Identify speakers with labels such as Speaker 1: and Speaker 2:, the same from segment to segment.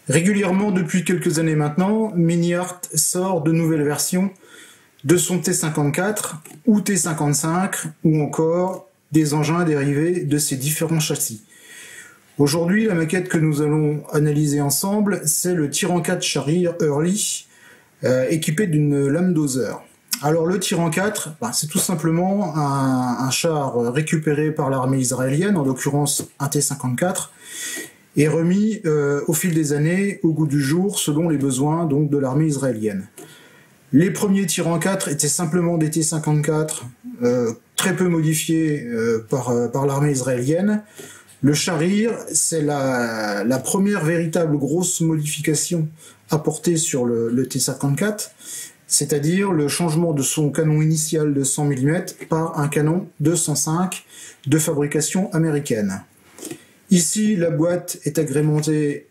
Speaker 1: Régulièrement, depuis quelques années maintenant, Mini-Art sort de nouvelles versions de son T54 ou T55 ou encore des engins dérivés de ces différents châssis. Aujourd'hui, la maquette que nous allons analyser ensemble, c'est le Tyran 4 Charrier Early, équipé d'une lame dozer. Alors le Tyran 4, c'est tout simplement un char récupéré par l'armée israélienne, en l'occurrence un T54, et remis au fil des années au goût du jour selon les besoins donc de l'armée israélienne. Les premiers Tyran 4 étaient simplement des T54 très peu modifiés par l'armée israélienne. Le Charrier, c'est la première véritable grosse modification apportée sur le T54, c'est-à-dire le changement de son canon initial de 100 mm par un canon de 105 de fabrication américaine. Ici, la boîte est agrémentée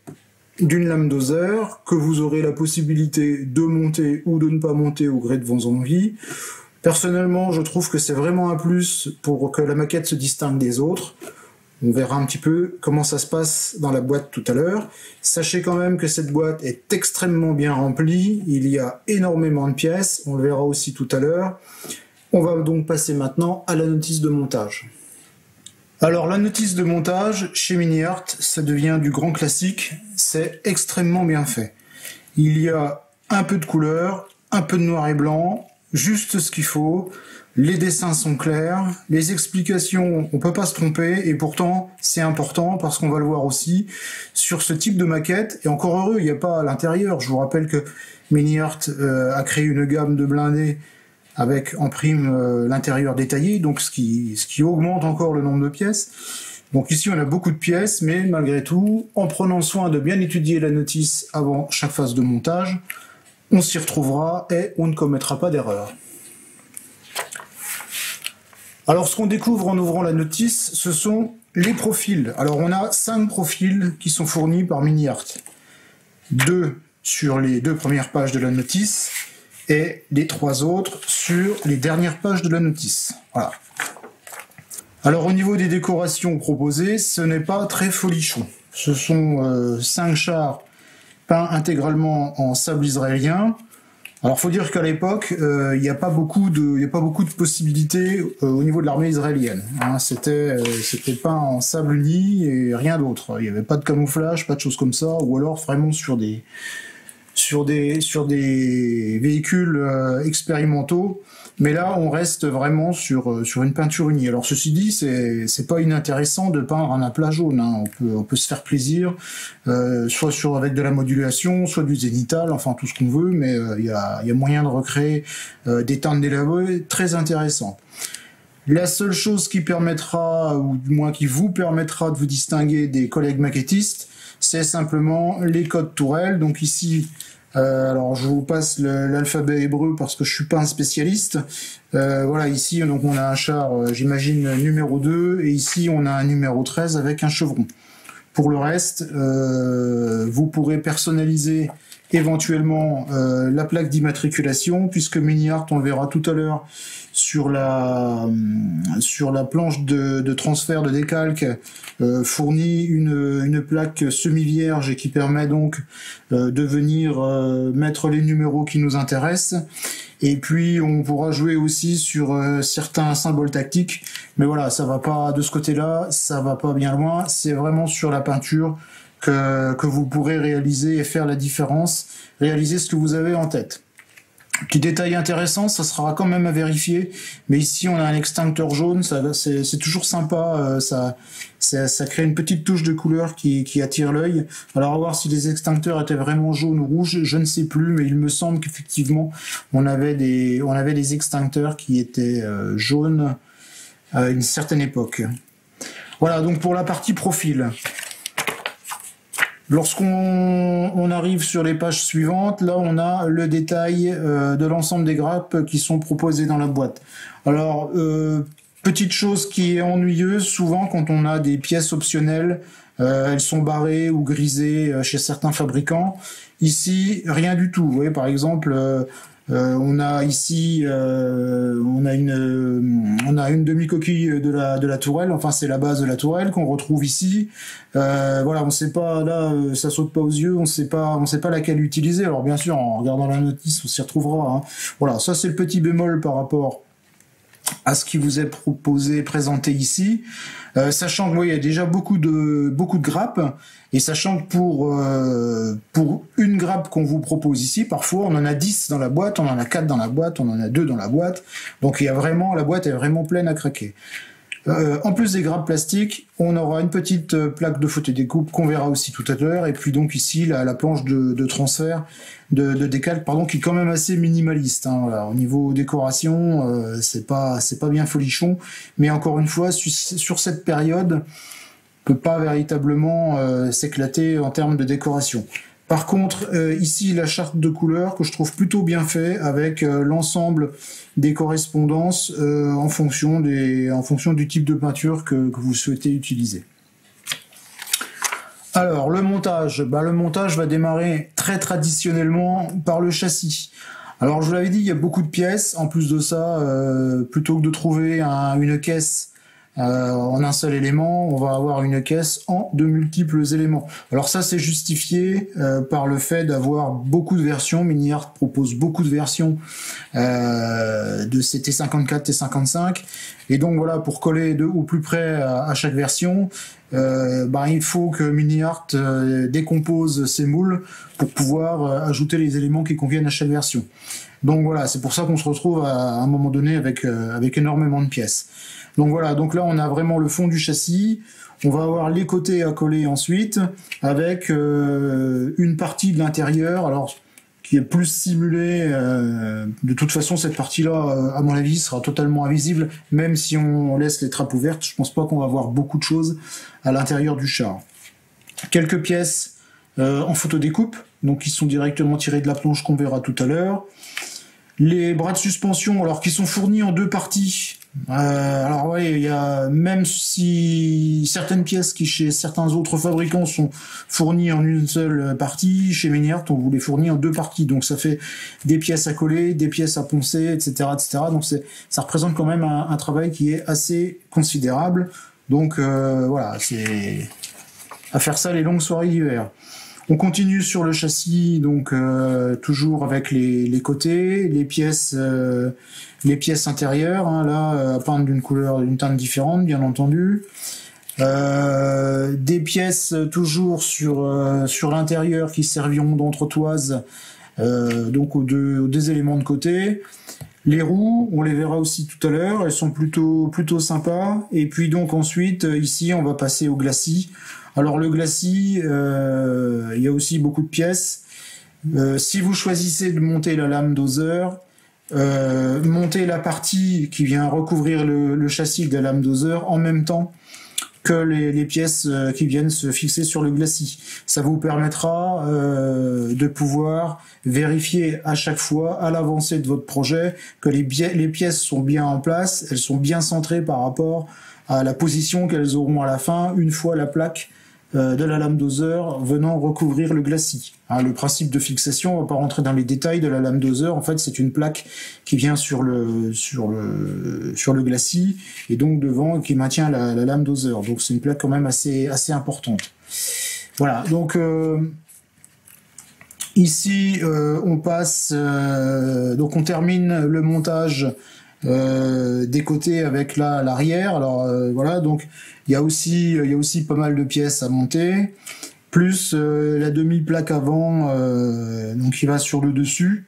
Speaker 1: d'une lame dozer que vous aurez la possibilité de monter ou de ne pas monter au gré de vos envies. Personnellement, je trouve que c'est vraiment un plus pour que la maquette se distingue des autres. On verra un petit peu comment ça se passe dans la boîte tout à l'heure. Sachez quand même que cette boîte est extrêmement bien remplie. Il y a énormément de pièces. On le verra aussi tout à l'heure. On va donc passer maintenant à la notice de montage. Alors la notice de montage, chez Mini-Art, ça devient du grand classique. C'est extrêmement bien fait. Il y a un peu de couleur, un peu de noir et blanc, juste ce qu'il faut. Les dessins sont clairs, les explications, on peut pas se tromper, et pourtant c'est important parce qu'on va le voir aussi sur ce type de maquette, et encore heureux, il n'y a pas à l'intérieur. Je vous rappelle que Mini-Art a créé une gamme de blindés avec en prime l'intérieur détaillé, donc ce qui augmente encore le nombre de pièces. Donc ici on a beaucoup de pièces, mais malgré tout, en prenant soin de bien étudier la notice avant chaque phase de montage, on s'y retrouvera et on ne commettra pas d'erreur. Alors ce qu'on découvre en ouvrant la notice, ce sont les profils. Alors on a 5 profils qui sont fournis par Mini-Art. 2 sur les 2 premières pages de la notice et les 3 autres sur les dernières pages de la notice. Voilà. Alors au niveau des décorations proposées, ce n'est pas très folichon. Ce sont 5 chars peints intégralement en sable israélien. Alors faut dire qu'à l'époque, il n'y a pas beaucoup de possibilités au niveau de l'armée israélienne. Hein, c'était peint en sable uni et rien d'autre. Il n'y avait pas de camouflage, pas de choses comme ça, ou alors vraiment sur des véhicules expérimentaux. Mais là, on reste vraiment sur une peinture unie. Alors ceci dit, c'est pas inintéressant de peindre un aplat jaune. Hein. On peut se faire plaisir, soit avec de la modulation, soit du zénithal, enfin tout ce qu'on veut, mais il y a moyen de recréer des teintes délavées très intéressantes. La seule chose qui permettra, ou du moins qui vous permettra de vous distinguer des collègues maquettistes, c'est simplement les codes tourelles. Donc ici, alors je vous passe l'alphabet hébreu parce que je suis pas un spécialiste. Voilà, ici donc on a un char, j'imagine numéro 2, et ici on a un numéro 13 avec un chevron. Pour le reste, vous pourrez personnaliser éventuellement la plaque d'immatriculation, puisque Mini-Art, on le verra tout à l'heure, sur la planche de transfert de décalque, fournit une plaque semi-vierge et qui permet donc de venir mettre les numéros qui nous intéressent. Et puis on pourra jouer aussi sur certains symboles tactiques, mais voilà, ça va pas de ce côté-là, ça va pas bien loin, c'est vraiment sur la peinture que vous pourrez réaliser et faire la différence, réaliser ce que vous avez en tête. Petit détail intéressant, ça sera quand même à vérifier, mais ici on a un extincteur jaune, c'est toujours sympa, ça crée une petite touche de couleur qui attire l'œil. Alors à voir si les extincteurs étaient vraiment jaunes ou rouges, je ne sais plus, mais il me semble qu'effectivement on avait des extincteurs qui étaient jaunes à une certaine époque. Voilà donc pour la partie profil. Lorsqu'on arrive sur les pages suivantes, là on a le détail de l'ensemble des grappes qui sont proposées dans la boîte. Alors, petite chose qui est ennuyeuse, souvent quand on a des pièces optionnelles, elles sont barrées ou grisées chez certains fabricants. Ici, rien du tout. Vous voyez, par exemple, On a ici, on a une demi-coquille de la tourelle. Enfin, c'est la base de la tourelle qu'on retrouve ici. Voilà, on sait pas là, ça saute pas aux yeux. On sait pas laquelle utiliser. Alors bien sûr, en regardant la notice, on s'y retrouvera. Hein. Voilà, ça c'est le petit bémol par rapport à ce qui vous est proposé, présenté ici, sachant que il y a déjà beaucoup de grappes, et sachant que pour une grappe qu'on vous propose ici, parfois on en a 10 dans la boîte, on en a 4 dans la boîte, on en a 2 dans la boîte, donc la boîte est vraiment pleine à craquer. En plus des grappes plastiques, on aura une petite plaque de photodécoupe qu'on verra aussi tout à l'heure, et puis donc ici la planche de transfert, de décalque, pardon, qui est quand même assez minimaliste. Hein, voilà. Au niveau décoration, c'est pas bien folichon, mais encore une fois, sur cette période, peut pas véritablement s'éclater en termes de décoration. Par contre, ici, la charte de couleurs que je trouve plutôt bien fait avec l'ensemble des correspondances en fonction du type de peinture que vous souhaitez utiliser. Alors, le montage va démarrer très traditionnellement par le châssis. Alors, je vous l'avais dit, il y a beaucoup de pièces. En plus de ça, plutôt que de trouver une caisse en un seul élément, on va avoir une caisse en de multiples éléments. Alors ça, c'est justifié par le fait d'avoir beaucoup de versions. Mini-Art propose beaucoup de versions de ces T54, T55, et donc voilà, pour coller au plus près à chaque version, il faut que Mini-Art décompose ses moules pour pouvoir ajouter les éléments qui conviennent à chaque version. Donc voilà, c'est pour ça qu'on se retrouve à un moment donné avec énormément de pièces. Donc voilà, donc là on a vraiment le fond du châssis, on va avoir les côtés à coller ensuite, avec une partie de l'intérieur, alors qui est plus simulée, de toute façon cette partie-là, à mon avis, sera totalement invisible, même si on laisse les trappes ouvertes, je pense pas qu'on va voir beaucoup de choses à l'intérieur du char. Quelques pièces en photodécoupe, donc qui sont directement tirées de la planche qu'on verra tout à l'heure. Les bras de suspension, alors qui sont fournis en deux parties. Alors ouais, il y a, même si certaines pièces qui chez certains autres fabricants sont fournies en une seule partie, chez Mini-Art on vous les fournit en deux parties, donc ça fait des pièces à coller, des pièces à poncer, etc., etc. Donc ça représente quand même un travail qui est assez considérable. Donc voilà, c'est à faire ça les longues soirées d'hiver. On continue sur le châssis, donc toujours avec les côtés, les pièces intérieures, hein, là à peindre d'une teinte différente, bien entendu. Des pièces toujours sur l'intérieur qui serviront d'entretoise, donc aux deux éléments de côté. Les roues, on les verra aussi tout à l'heure, elles sont plutôt sympas. Et puis donc ensuite, ici, on va passer au glacis. Alors le glacis, il y a aussi beaucoup de pièces. Si vous choisissez de monter la lame doseur, montez la partie qui vient recouvrir le châssis de la lame doseur en même temps que les pièces qui viennent se fixer sur le glacis. Ça vous permettra de pouvoir vérifier à chaque fois, à l'avancée de votre projet, que les pièces sont bien en place, elles sont bien centrées par rapport à la position qu'elles auront à la fin, une fois la plaque de la lame doseur venant recouvrir le glacis. Hein, le principe de fixation, on va pas rentrer dans les détails de la lame doseur, en fait c'est une plaque qui vient sur le glacis et donc devant qui maintient la lame doseur. Donc c'est une plaque quand même assez importante. Voilà, donc ici on passe, donc on termine le montage des côtés avec l'arrière. Alors voilà, donc il y a aussi pas mal de pièces à monter, plus la demi-plaque avant, donc qui va sur le dessus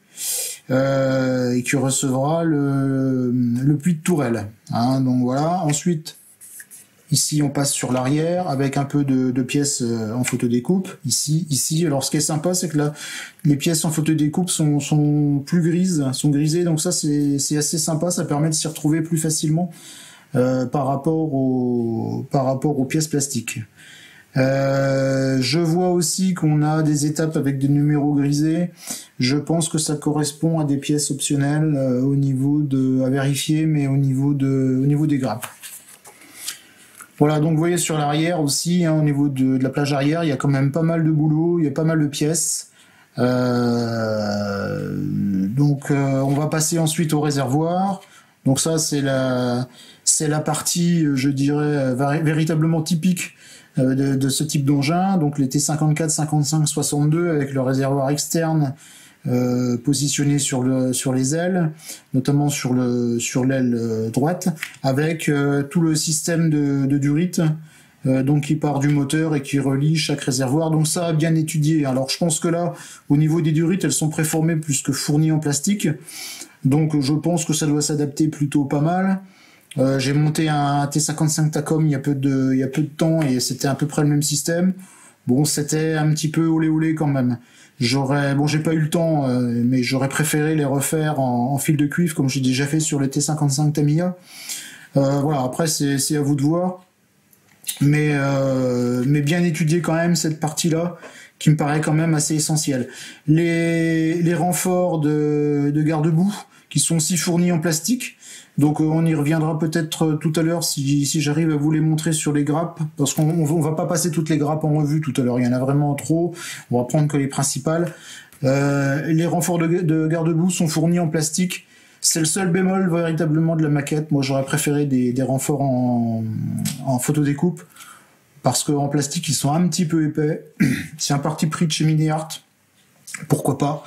Speaker 1: et qui recevra le puits de tourelle. Hein, donc voilà. Ensuite, ici on passe sur l'arrière avec un peu de pièces en photodécoupe. Ici. Alors ce qui est sympa, c'est que là, les pièces en photodécoupe sont plus grises, sont grisées. Donc ça c'est assez sympa, ça permet de s'y retrouver plus facilement par rapport aux pièces plastiques. Je vois aussi qu'on a des étapes avec des numéros grisés. Je pense que ça correspond à des pièces optionnelles à vérifier, mais au niveau des grappes. Voilà, donc vous voyez sur l'arrière aussi, hein, au niveau de la plage arrière, il y a quand même pas mal de boulot, il y a pas mal de pièces. On va passer ensuite au réservoir. Donc ça, c'est la partie, je dirais, véritablement typique de ce type d'engin. Donc les T54, 55, 62 avec le réservoir externe positionné sur les ailes, notamment sur l'aile droite, avec tout le système de durite. Donc qui part du moteur et qui relie chaque réservoir. Donc ça, bien étudié. Alors je pense que là, au niveau des durites, elles sont préformées plus que fournies en plastique. Donc je pense que ça doit s'adapter plutôt pas mal. J'ai monté un T55 Tacom il y a peu de temps et c'était à peu près le même système. Bon, c'était un petit peu olé olé quand même. J'ai pas eu le temps, mais j'aurais préféré les refaire en fil de cuivre comme j'ai déjà fait sur le T55 Tamiya. Voilà, après c'est à vous de voir. Mais bien étudier quand même cette partie-là, qui me paraît quand même assez essentielle. Les renforts de garde-boue, qui sont aussi fournis en plastique, donc on y reviendra peut-être tout à l'heure si j'arrive à vous les montrer sur les grappes, parce qu'on va pas passer toutes les grappes en revue tout à l'heure, il y en a vraiment trop, on va prendre que les principales. Les renforts de garde-boue sont fournis en plastique. C'est le seul bémol véritablement de la maquette. Moi, j'aurais préféré des renforts en photodécoupe, parce qu'en plastique, ils sont un petit peu épais. C'est un parti pris de chez Mini-Art. Pourquoi pas.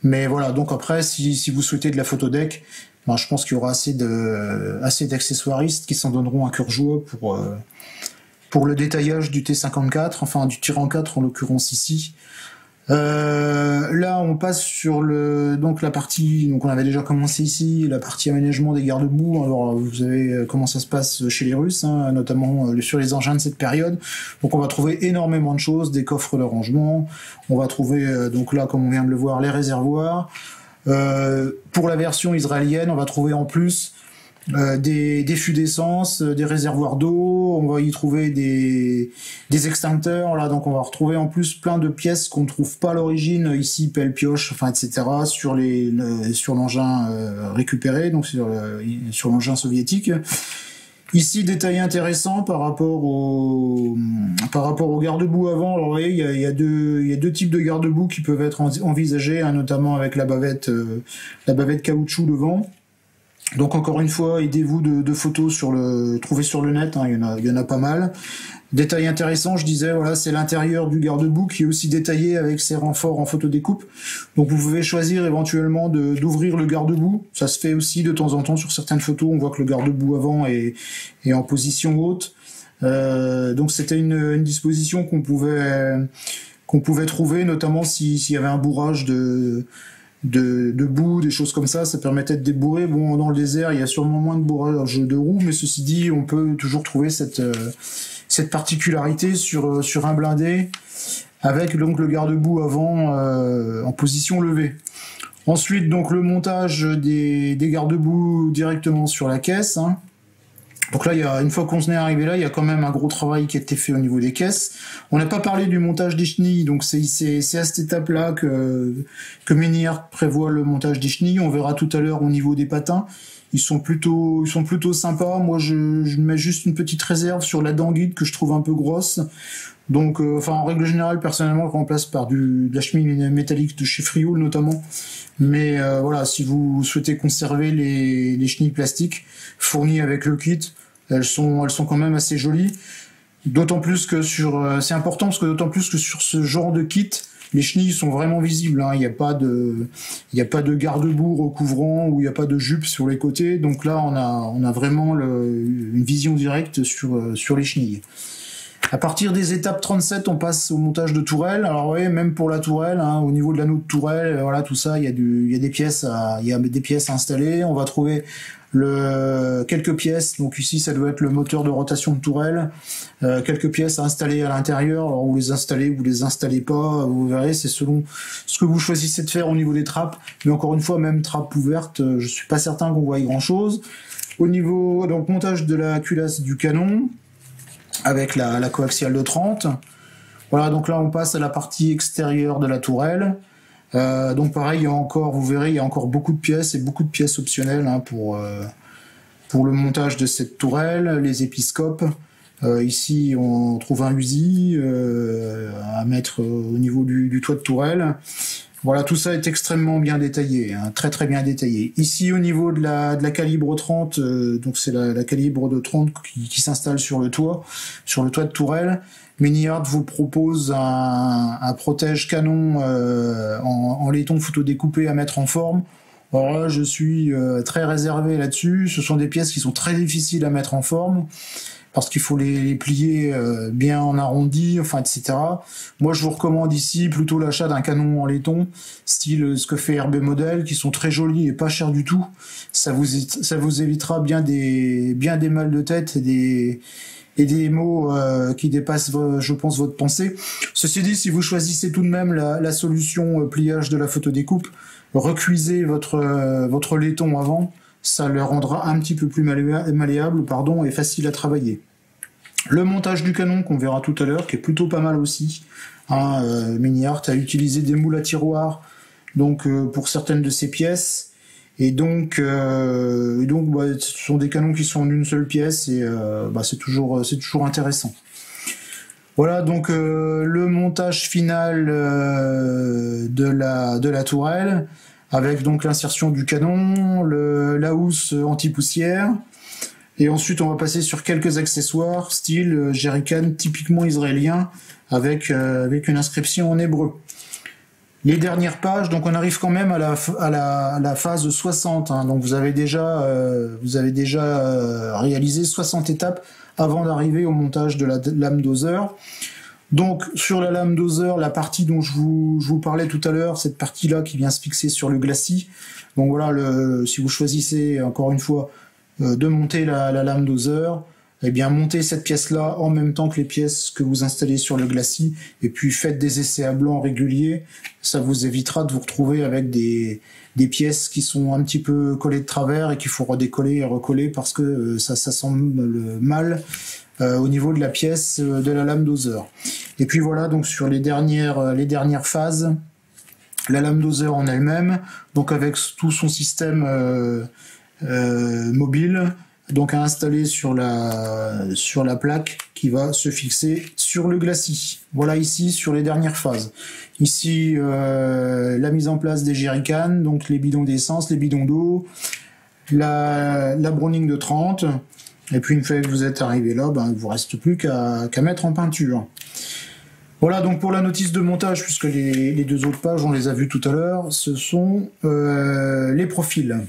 Speaker 1: Mais voilà, donc après, si vous souhaitez de la photodeck, ben, je pense qu'il y aura assez d'accessoiristes qui s'en donneront un cœur joie pour le détaillage du T54, enfin du Tyran 4 en l'occurrence ici. Là, on passe sur la partie, donc on avait déjà commencé ici, la partie aménagement des garde-boue. Alors, vous savez comment ça se passe chez les Russes, hein, notamment sur les engins de cette période. Donc, on va trouver énormément de choses, des coffres de rangement. On va trouver, donc là, comme on vient de le voir, les réservoirs. Pour la version israélienne, on va trouver en plus des fûts d'essence, des réservoirs d'eau, on va y trouver des extincteurs, là, donc on va retrouver en plus plein de pièces qu'on ne trouve pas à l'origine, ici, pelle, pioche, enfin, etc., sur l'engin récupéré, donc sur l'engin soviétique. Ici, détail intéressant par rapport au garde-boue avant. Alors, vous voyez, il y a deux types de garde-boue qui peuvent être envisagés, hein, notamment avec la bavette caoutchouc devant. Donc encore une fois, aidez-vous de photos trouvées sur le net, hein, il y en a pas mal. Détail intéressant, je disais, voilà, c'est l'intérieur du garde-boue qui est aussi détaillé avec ses renforts en photodécoupe. Donc vous pouvez choisir éventuellement d'ouvrir le garde-boue. Ça se fait aussi de temps en temps sur certaines photos, on voit que le garde-boue avant est en position haute. Donc c'était une disposition qu'on pouvait trouver, notamment s'il y avait un bourrage de boue, des choses comme ça permettait de débourrer. Bon, dans le désert, il y a sûrement moins de bourrage de roues, mais ceci dit, on peut toujours trouver cette particularité sur un blindé, avec donc le garde-boue avant en position levée. Ensuite, donc le montage des garde-boue directement sur la caisse, hein. Donc là, une fois qu'on est arrivé là, il y a quand même un gros travail qui a été fait au niveau des caisses. On n'a pas parlé du montage des chenilles, donc c'est à cette étape-là que Mini-Art prévoit le montage des chenilles. On verra tout à l'heure au niveau des patins. Ils sont plutôt sympas. Moi, je mets juste une petite réserve sur la dent guide que je trouve un peu grosse. Donc, en règle générale, personnellement, je remplace par de la chenille métallique de chez Frioul notamment. Mais voilà, si vous souhaitez conserver les chenilles plastiques fournies avec le kit, elles sont quand même assez jolies. D'autant plus que c'est important parce que d'autant plus que sur ce genre de kit, les chenilles sont vraiment visibles, hein. Il n'y a pas de garde-boue recouvrant ou il n'y a pas de jupe sur les côtés. Donc là, on a vraiment une vision directe sur les chenilles. À partir des étapes 37, on passe au montage de tourelle. Alors oui, même pour la tourelle, hein, au niveau de l'anneau de tourelle, voilà, tout ça, il y a des pièces à installer. On va trouver quelques pièces. Donc ici, ça doit être le moteur de rotation de tourelle. Quelques pièces à installer à l'intérieur. Alors vous les installez pas. Vous verrez, c'est selon ce que vous choisissez de faire au niveau des trappes. Mais encore une fois, même trappe ouverte, je suis pas certain qu'on voie grand chose. Au niveau donc montage de la culasse du canon, avec la coaxiale de 30. Voilà, donc là on passe à la partie extérieure de la tourelle. Donc pareil, vous verrez, il y a encore beaucoup de pièces et beaucoup de pièces optionnelles, hein, pour le montage de cette tourelle, les épiscopes. Ici on trouve un USI à mettre au niveau du toit de tourelle. Voilà, tout ça est extrêmement bien détaillé, hein, très très bien détaillé. Ici, au niveau de la calibre 30, donc c'est la calibre de 30 qui s'installe sur le toit de tourelle. Miniart vous propose un protège canon en laiton photodécoupé à mettre en forme. Alors là, je suis très réservé là-dessus. Ce sont des pièces qui sont très difficiles à mettre en forme, parce qu'il faut les plier bien en arrondi, enfin, etc. Moi, je vous recommande ici plutôt l'achat d'un canon en laiton, style ce que fait RB Model, qui sont très jolis et pas chers du tout. Ça vous évitera bien des mal de tête et des mots qui dépassent, je pense, votre pensée. Ceci dit, si vous choisissez tout de même la solution pliage de la photodécoupe, recuisez votre laiton avant. Ça le rendra un petit peu plus malléable, et facile à travailler. Le montage du canon qu'on verra tout à l'heure, qui est plutôt pas mal aussi. Miniart a utilisé des moules à tiroir, donc pour certaines de ses pièces, et donc ce sont des canons qui sont en une seule pièce, et c'est toujours intéressant. Voilà donc le montage final de la tourelle, avec donc l'insertion du canon, la housse anti-poussière, et ensuite on va passer sur quelques accessoires, style jerrycan typiquement israélien, avec une inscription en hébreu. Les dernières pages, donc on arrive quand même à la phase 60, hein, donc vous avez déjà réalisé 60 étapes avant d'arriver au montage de la lame doseur. Donc sur la lame doseur, la partie dont je vous parlais tout à l'heure, cette partie-là qui vient se fixer sur le glacis. Donc voilà, si vous choisissez encore une fois de monter la lame doseur, eh bien montez cette pièce-là en même temps que les pièces que vous installez sur le glacis, et puis faites des essais à blanc réguliers. Ça vous évitera de vous retrouver avec des pièces qui sont un petit peu collées de travers et qu'il faut redécoller et recoller parce que ça semble mal au niveau de la pièce de la lame doseur. Et puis voilà, donc sur les dernières phases, la lame doseur en elle-même, donc avec tout son système mobile, donc à installer sur la plaque qui va se fixer sur le glacis. Voilà ici sur les dernières phases. Ici la mise en place des jerrycans, donc les bidons d'essence, les bidons d'eau, la Browning de 30. Et puis une fois que vous êtes arrivé là, il ne vous reste plus qu'à mettre en peinture. Voilà donc pour la notice de montage, puisque les deux autres pages, on les a vues tout à l'heure, ce sont les profils.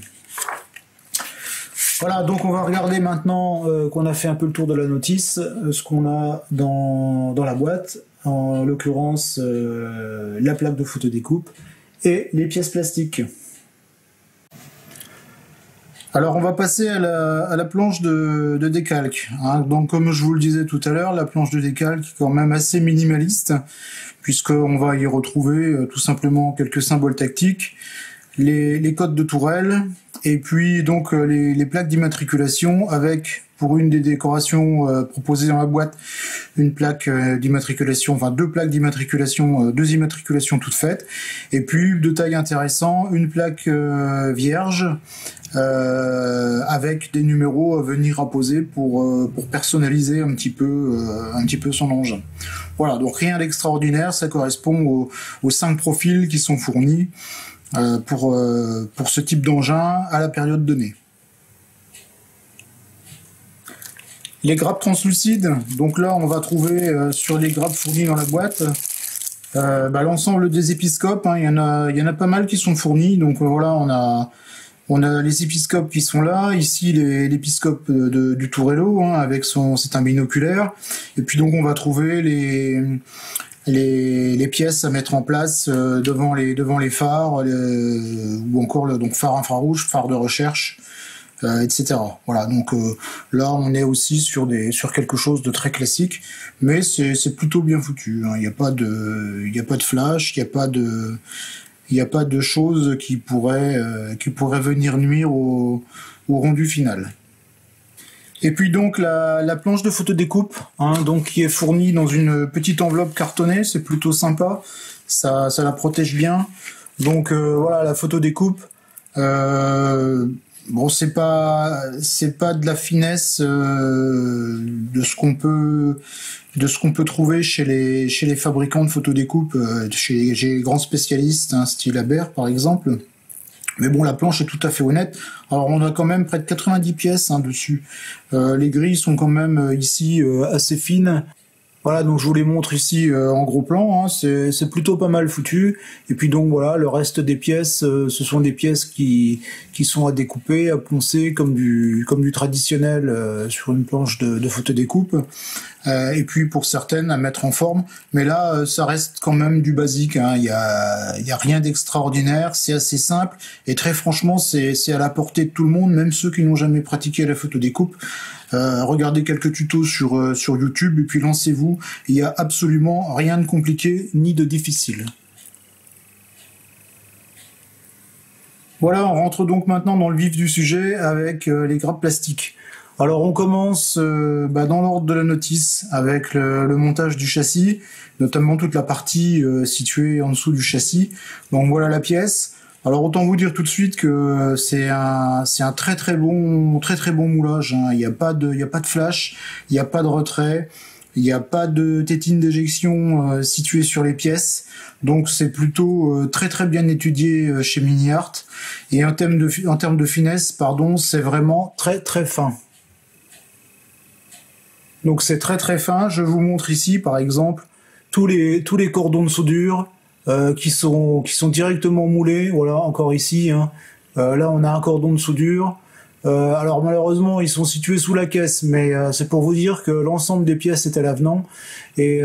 Speaker 1: Voilà, donc on va regarder maintenant qu'on a fait un peu le tour de la notice, ce qu'on a dans la boîte, en l'occurrence la plaque de photodécoupe et les pièces plastiques. Alors on va passer à la planche de décalque. Hein. Donc comme je vous le disais tout à l'heure, la planche de décalque est quand même assez minimaliste, puisqu'on va y retrouver tout simplement quelques symboles tactiques, les codes de tourelle, et puis donc les plaques d'immatriculation avec, pour une des décorations proposées dans la boîte, une plaque d'immatriculation, enfin deux plaques d'immatriculation, deux immatriculations toutes faites, et puis de taille intéressant, une plaque vierge avec des numéros à venir apposer pour personnaliser un petit peu son engin. Voilà, donc rien d'extraordinaire, ça correspond aux 5 profils qui sont fournis pour ce type d'engin à la période donnée. Les grappes translucides, donc là on va trouver sur les grappes fournies dans la boîte l'ensemble des épiscopes, hein, il y en a pas mal qui sont fournis, donc voilà, on a les épiscopes qui sont là, ici l'épiscope du Tourello, hein, avec c'est un binoculaire, et puis donc on va trouver les pièces à mettre en place devant les phares, ou encore donc phare infrarouge, phare de recherche, etc. Voilà, donc là on est aussi sur quelque chose de très classique, mais c'est plutôt bien foutu, hein. Il n'y a pas de flash, il n'y a pas de choses qui pourraient venir nuire au rendu final. Et puis donc la planche de photodécoupe, hein, donc qui est fournie dans une petite enveloppe cartonnée, c'est plutôt sympa, ça la protège bien. Donc voilà, la photodécoupe, Bon, c'est pas de la finesse de ce qu'on peut trouver chez les fabricants de photodécoupe, chez les grands spécialistes, hein, style Aber par exemple. Mais bon, la planche est tout à fait honnête. Alors, on a quand même près de 90 pièces hein, dessus. Les grilles sont quand même ici assez fines. Voilà, donc je vous les montre ici en gros plan, hein, c'est plutôt pas mal foutu. Et puis donc voilà, le reste des pièces, ce sont des pièces qui sont à découper, à poncer comme du traditionnel sur une planche de photodécoupe. Et puis pour certaines à mettre en forme. Mais là, ça reste quand même du basique, hein. Il y a rien d'extraordinaire, c'est assez simple. Et très franchement, c'est à la portée de tout le monde, même ceux qui n'ont jamais pratiqué la photodécoupe. Regardez quelques tutos sur YouTube et puis lancez-vous. Il n'y a absolument rien de compliqué ni de difficile. Voilà, on rentre donc maintenant dans le vif du sujet avec les grappes plastiques. Alors on commence dans l'ordre de la notice avec le montage du châssis, notamment toute la partie située en dessous du châssis. Donc voilà la pièce. Alors autant vous dire tout de suite que c'est un très bon moulage, hein. Il n'y a pas de flash, il n'y a pas de retrait, il n'y a pas de tétine d'éjection située sur les pièces. Donc c'est plutôt très bien étudié chez Mini-Art. Et en termes de finesse, pardon, c'est vraiment très fin. Donc c'est très fin. Je vous montre ici par exemple tous les cordons de soudure qui sont directement moulés. Voilà, encore ici, hein. Là on a un cordon de soudure. Alors malheureusement ils sont situés sous la caisse, mais c'est pour vous dire que l'ensemble des pièces est à l'avenant et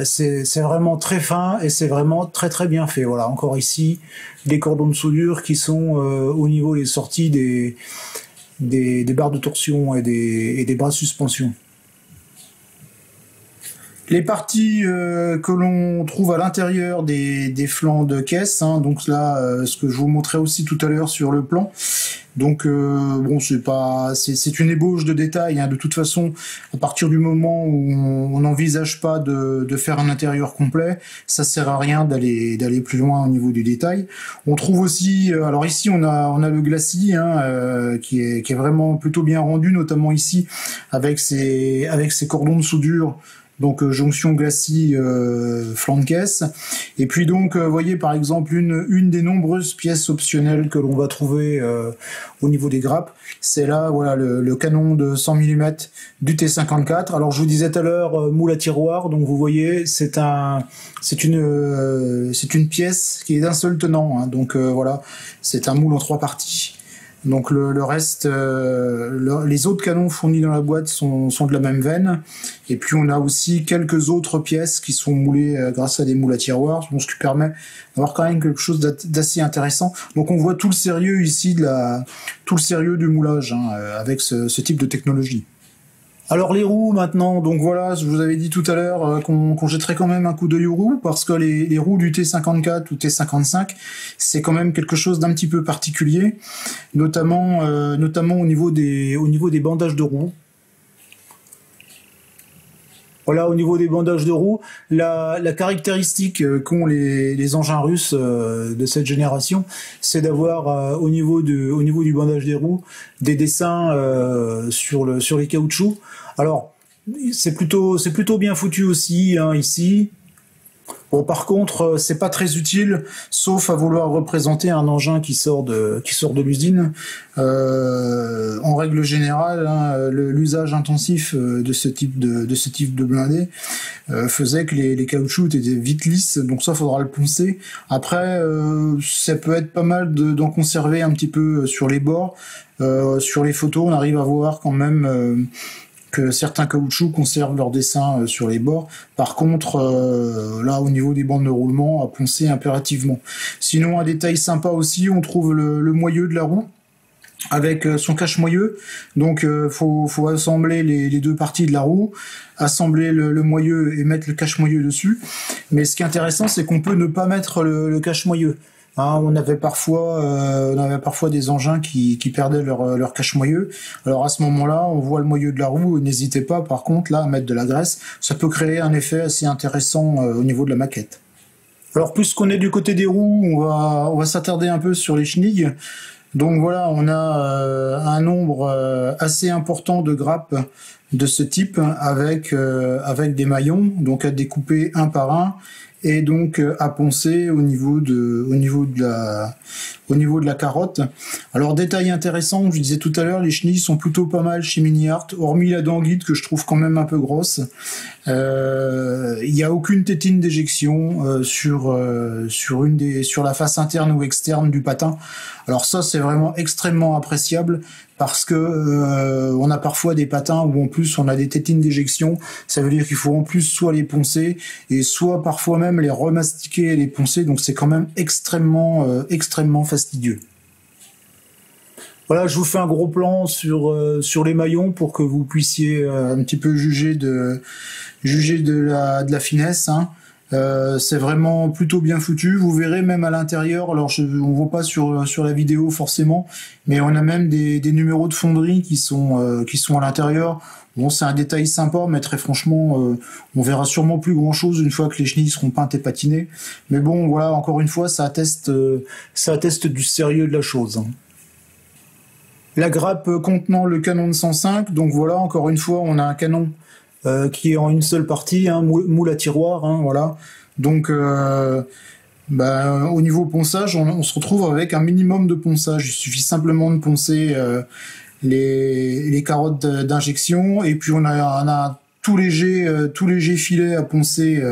Speaker 1: c'est vraiment très fin et c'est vraiment très bien fait. Voilà, encore ici des cordons de soudure qui sont au niveau des sorties des barres de torsion et des bras de suspension. Les parties que l'on trouve à l'intérieur des flancs de caisse, hein, donc là, ce que je vous montrais aussi tout à l'heure sur le plan. Donc bon, c'est une ébauche de détail, hein. De toute façon, à partir du moment où on n'envisage pas de faire un intérieur complet, ça sert à rien d'aller plus loin au niveau du détail. On trouve aussi, alors ici on a le glacis, hein, qui est vraiment plutôt bien rendu, notamment ici avec ses cordons de soudure. Donc jonction glacis flanc de caisse. Et puis donc vous voyez par exemple une des nombreuses pièces optionnelles que l'on va trouver au niveau des grappes. C'est là voilà le canon de 100 mm du T54. Alors je vous disais tout à l'heure moule à tiroir. Donc vous voyez c'est une pièce qui est d'un seul tenant, hein. Donc voilà, c'est un moule en 3 parties. Donc le reste, les autres canons fournis dans la boîte sont de la même veine. Et puis on a aussi quelques autres pièces qui sont moulées grâce à des moules à tiroirs, ce qui permet d'avoir quand même quelque chose d'assez intéressant. Donc on voit tout le sérieux ici tout le sérieux du moulage, hein, avec ce type de technologie. Alors les roues maintenant, donc voilà, je vous avais dit tout à l'heure qu'on jetterait quand même un coup d'œil aux roues, parce que les roues du T54 ou T55, c'est quand même quelque chose d'un petit peu particulier, notamment au niveau des bandages de roues. Voilà, au niveau des bandages de roues, la caractéristique qu'ont les engins russes de cette génération, c'est d'avoir au niveau du bandage des roues des dessins sur les caoutchoucs. Alors c'est plutôt bien foutu aussi, hein, ici. Bon, par contre, c'est pas très utile, sauf à vouloir représenter un engin qui sort de l'usine. En règle générale, hein, l'usage intensif de ce type de blindé faisait que les caoutchoucs étaient vite lisses, donc ça faudra le poncer. Après, ça peut être pas mal d'en conserver un petit peu sur les bords. Sur les photos, on arrive à voir quand même que certains caoutchoucs conservent leur dessin sur les bords. Par contre, là, au niveau des bandes de roulement, à poncer impérativement. Sinon, un détail sympa aussi, on trouve le moyeu de la roue avec son cache-moyeu. Donc, faut assembler les deux parties de la roue, assembler le moyeu et mettre le cache-moyeu dessus. Mais ce qui est intéressant, c'est qu'on peut ne pas mettre le cache-moyeu. Hein, on avait parfois des engins qui perdaient leur cache-moyeu. Alors à ce moment-là, on voit le moyeu de la roue. N'hésitez pas, par contre, là, à mettre de la graisse. Ça peut créer un effet assez intéressant au niveau de la maquette. Alors, puisqu'on est du côté des roues, on va s'attarder un peu sur les chenilles. Donc voilà, on a un nombre assez important de grappes de ce type avec des maillons, donc à découper un par un et donc à poncer au niveau de la carotte. Alors détail intéressant, je disais tout à l'heure, les chenilles sont plutôt pas mal chez Mini-Art, hormis la Danguide que je trouve quand même un peu grosse. Il n'y a aucune tétine d'éjection sur la face interne ou externe du patin. Alors ça c'est vraiment extrêmement appréciable parce que on a parfois des patins où en plus on a des tétines d'éjection. Ça veut dire qu'il faut en plus soit les poncer et soit parfois même les remastiquer et les poncer. Donc c'est quand même extrêmement fastidieux. Voilà, je vous fais un gros plan sur les maillons pour que vous puissiez un petit peu juger de la finesse. Hein. C'est vraiment plutôt bien foutu. Vous verrez même à l'intérieur. Alors on voit pas sur la vidéo forcément, mais on a même des numéros de fonderie qui sont à l'intérieur. Bon, c'est un détail sympa, mais très franchement, on verra sûrement plus grand chose une fois que les chenilles seront peintes et patinées. Mais bon, voilà, encore une fois, ça atteste du sérieux de la chose. Hein. La grappe contenant le canon de 105, donc voilà, encore une fois, on a un canon qui est en une seule partie, hein, moule à tiroir, hein, voilà. Donc, au niveau ponçage, on se retrouve avec un minimum de ponçage. Il suffit simplement de poncer les carottes d'injection, et puis on a tout léger filet à poncer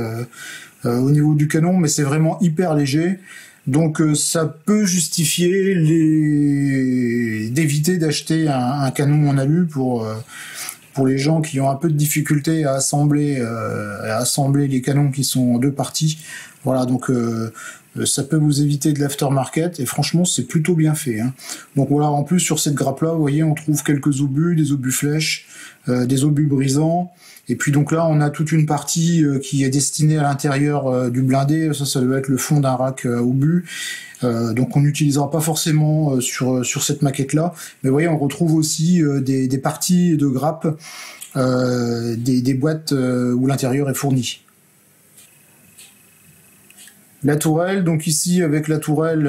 Speaker 1: au niveau du canon, mais c'est vraiment hyper léger. Donc ça peut justifier d'éviter d'acheter un canon en alu pour les gens qui ont un peu de difficulté à assembler les canons qui sont en deux parties. Voilà, donc ça peut vous éviter de l'aftermarket et franchement c'est plutôt bien fait. Hein. Donc voilà, en plus sur cette grappe là, vous voyez, on trouve quelques obus, des obus flèches, des obus brisants. Et puis donc là, on a toute une partie qui est destinée à l'intérieur du blindé. Ça doit être le fond d'un rack obus. Donc on n'utilisera pas forcément sur cette maquette-là. Mais vous voyez, on retrouve aussi des parties de grappes, des boîtes où l'intérieur est fourni. La tourelle, donc ici avec la tourelle,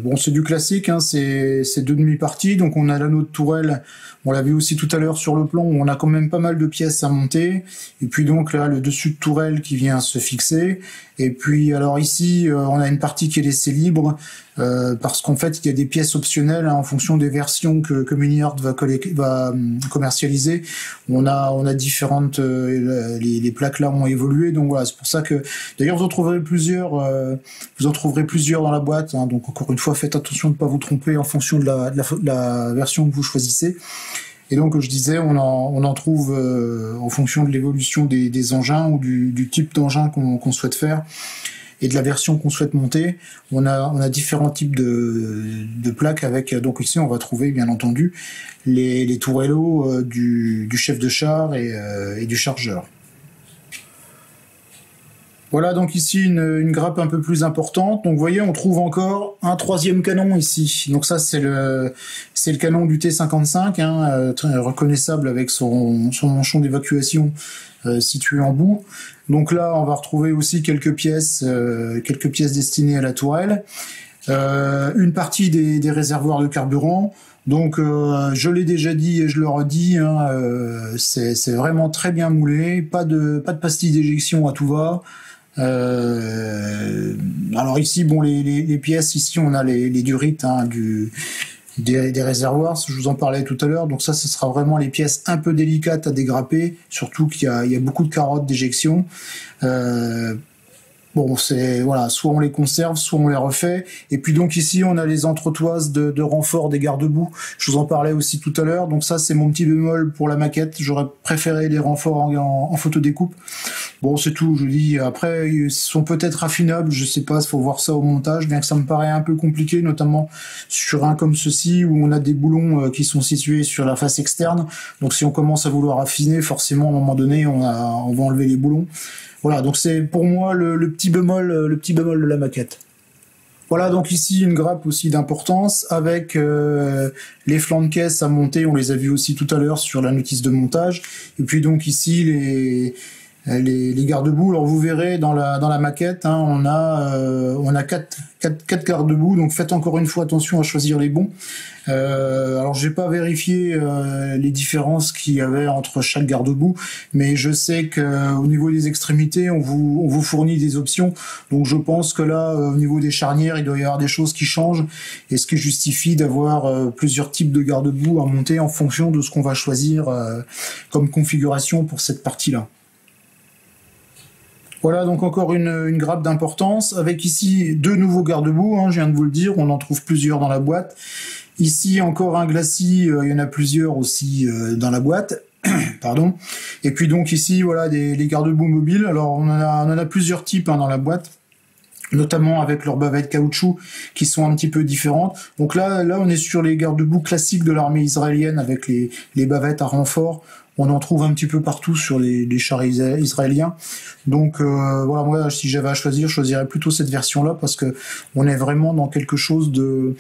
Speaker 1: bon c'est du classique, hein, c'est deux demi-parties, donc on a l'anneau de tourelle, on l'a vu aussi tout à l'heure sur le plan, où on a quand même pas mal de pièces à monter, et puis donc là le dessus de tourelle qui vient se fixer, et puis alors ici on a une partie qui est laissée libre, parce qu'en fait il y a des pièces optionnelles hein, en fonction des versions que Mini-Art va commercialiser. On a différentes, les plaques là ont évolué, donc voilà, c'est pour ça que d'ailleurs vous en trouverez plusieurs dans la boîte, hein, donc encore une fois faites attention de ne pas vous tromper en fonction de la version que vous choisissez. Et donc je disais, on en trouve en fonction de l'évolution des engins ou du type d'engin qu'on souhaite faire et de la version qu'on souhaite monter. On a différents types de plaques avec, donc ici on va trouver bien entendu les tourellos du chef de char et du chargeur. Voilà donc ici une grappe un peu plus importante. Donc vous voyez, on trouve encore un troisième canon ici. Donc ça c'est le canon du T55, hein, très reconnaissable avec son manchon d'évacuation situé en bout. Donc là on va retrouver aussi quelques pièces destinées à la tourelle. Une partie des réservoirs de carburant. Donc je l'ai déjà dit et je le redis, hein, c'est vraiment très bien moulé, pas de pastilles d'éjection à tout va. Alors ici, bon, les pièces, ici on a les durites hein, des réservoirs, je vous en parlais tout à l'heure, donc ça, ce sera vraiment les pièces un peu délicates à dégrapper, surtout qu'il y a beaucoup de carottes d'éjection. Bon, c'est voilà, soit on les conserve, soit on les refait. Et puis donc ici, on a les entretoises de renfort des garde-boue. Je vous en parlais aussi tout à l'heure. Donc ça, c'est mon petit bémol pour la maquette. J'aurais préféré les renforts en photodécoupe. Bon, c'est tout. Je dis après, ils sont peut-être affinables. Je sais pas, il faut voir ça au montage. Bien que ça me paraît un peu compliqué, notamment sur un comme ceci où on a des boulons qui sont situés sur la face externe. Donc si on commence à vouloir affiner, forcément, à un moment donné, on va enlever les boulons. Voilà, donc c'est pour moi le petit bémol de la maquette. Voilà, donc ici une grappe aussi d'importance avec les flancs de caisse à monter, on les a vus aussi tout à l'heure sur la notice de montage. Et puis donc ici les garde-boue. Alors vous verrez dans la maquette, hein, on a quatre garde-boue, donc faites encore une fois attention à choisir les bons. Alors j'ai pas vérifié les différences qu'il y avait entre chaque garde-boue, mais je sais que au niveau des extrémités, on vous fournit des options. Donc je pense que là, au niveau des charnières, il doit y avoir des choses qui changent, et ce qui justifie d'avoir plusieurs types de garde-boue à monter en fonction de ce qu'on va choisir comme configuration pour cette partie-là. Voilà donc encore une grappe d'importance, avec ici deux nouveaux garde-boue, hein, je viens de vous le dire, on en trouve plusieurs dans la boîte. Ici encore un glacis, il y en a plusieurs aussi dans la boîte. Pardon. Et puis donc ici voilà les garde-boue mobiles. Alors on en a plusieurs types, hein, dans la boîte, notamment avec leurs bavettes caoutchouc qui sont un petit peu différentes. Donc là on est sur les garde-boue classiques de l'armée israélienne avec les bavettes à renfort. On en trouve un petit peu partout sur les chars israéliens. Donc voilà, moi si j'avais à choisir, je choisirais plutôt cette version-là parce que on est vraiment dans quelque chose de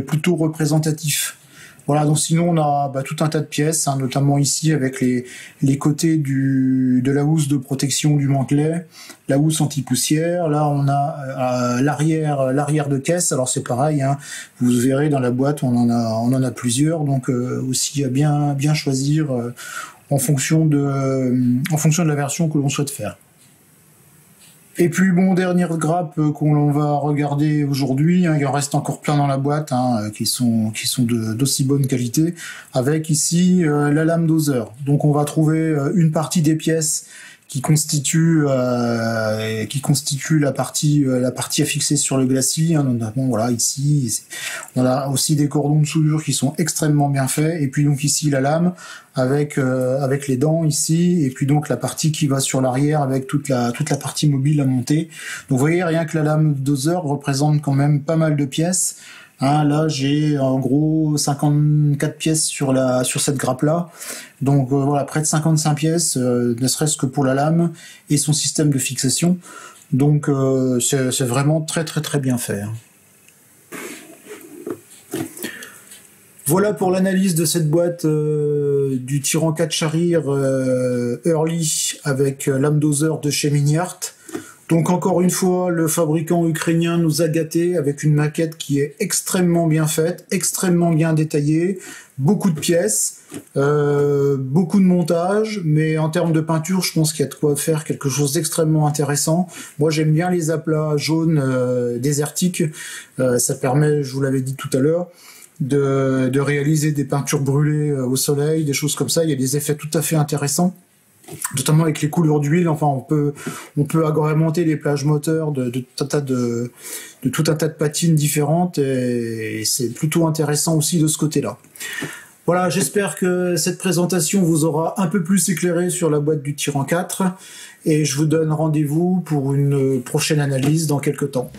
Speaker 1: plutôt représentatif. Voilà, donc sinon on a tout un tas de pièces, hein, notamment ici avec les côtés de la housse de protection du mantelet, la housse anti-poussière. Là on a l'arrière de caisse. Alors c'est pareil, hein, vous verrez dans la boîte on en a plusieurs, donc aussi à bien choisir en fonction de la version que l'on souhaite faire. Et puis bon, dernière grappe qu'on va regarder aujourd'hui, hein, il en reste encore plein dans la boîte, hein, qui sont d'aussi bonne qualité, avec ici la lame doseur. Donc on va trouver une partie des pièces qui constitue la partie à fixer sur le glacis, hein, notamment voilà ici on a aussi des cordons de soudure qui sont extrêmement bien faits, et puis donc ici la lame avec les dents ici, et puis donc la partie qui va sur l'arrière avec toute la partie mobile à monter. Donc vous voyez, rien que la lame doseur représente quand même pas mal de pièces. Hein, là j'ai en gros 54 pièces sur cette grappe là, donc voilà, près de 55 pièces, ne serait-ce que pour la lame et son système de fixation. Donc c'est vraiment très bien fait, hein. Voilà pour l'analyse de cette boîte du Tyran 4 Sharir Early avec lame doseur de chez Miniart. Donc encore une fois, le fabricant ukrainien nous a gâtés avec une maquette qui est extrêmement bien faite, extrêmement bien détaillée, beaucoup de pièces, beaucoup de montage, mais en termes de peinture, je pense qu'il y a de quoi faire quelque chose d'extrêmement intéressant. Moi j'aime bien les aplats jaunes désertiques, ça permet, je vous l'avais dit tout à l'heure, de réaliser des peintures brûlées au soleil, des choses comme ça. Il y a des effets tout à fait intéressants, notamment avec les couleurs d'huile. Enfin, on peut agrémenter les plages moteurs de tout un tas de patines différentes, et c'est plutôt intéressant aussi de ce côté-là. Voilà, j'espère que cette présentation vous aura un peu plus éclairé sur la boîte du Tyran 4, et je vous donne rendez-vous pour une prochaine analyse dans quelques temps.